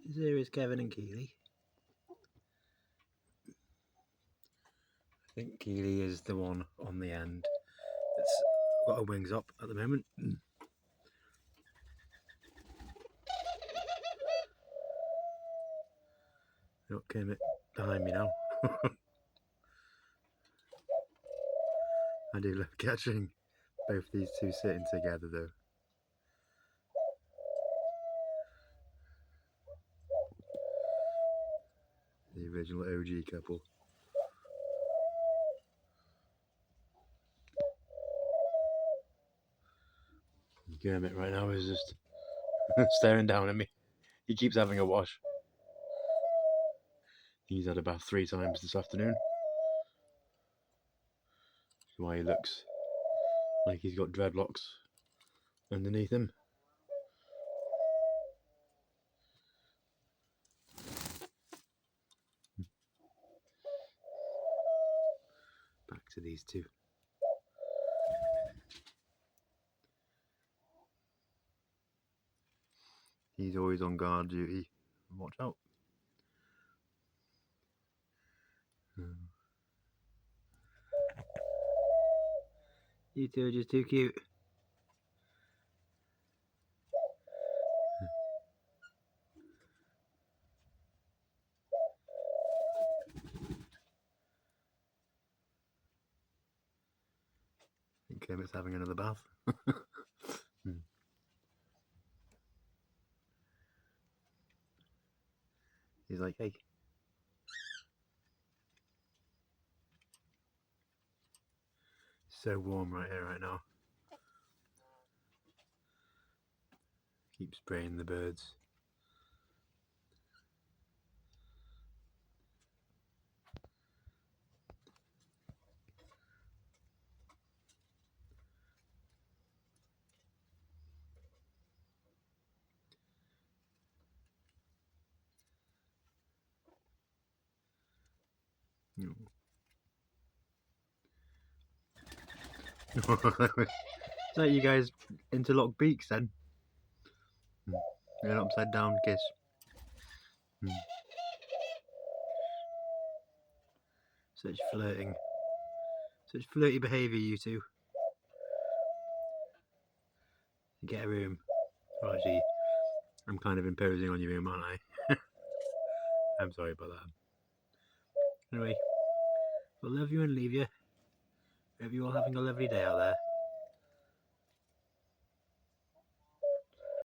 Here is Kevin and Keeley. I think Keeley is the one on the end that's got her wings up at the moment. Look, Kermit behind me now. I do love catching both these two sitting together though. The original OG couple. Kermit right now is just staring down at me. He keeps having a wash. He's had a bath 3 times this afternoon. That's why he looks like he's got dreadlocks underneath him. Back to these two. He's always on guard duty. Watch out. You two are just too cute. I think Kermit's having another bath. He's like, hey. So warm right here, right now. Keep spraying the birds. Is that you guys interlock beaks then? An upside down kiss. Such flirting. Such flirty behaviour, you two. Get a room. Well, actually, I'm kind of imposing on your room, aren't I? I'm sorry about that. Anyway, we'll love you and leave you. Hope you're all having a lovely day out there.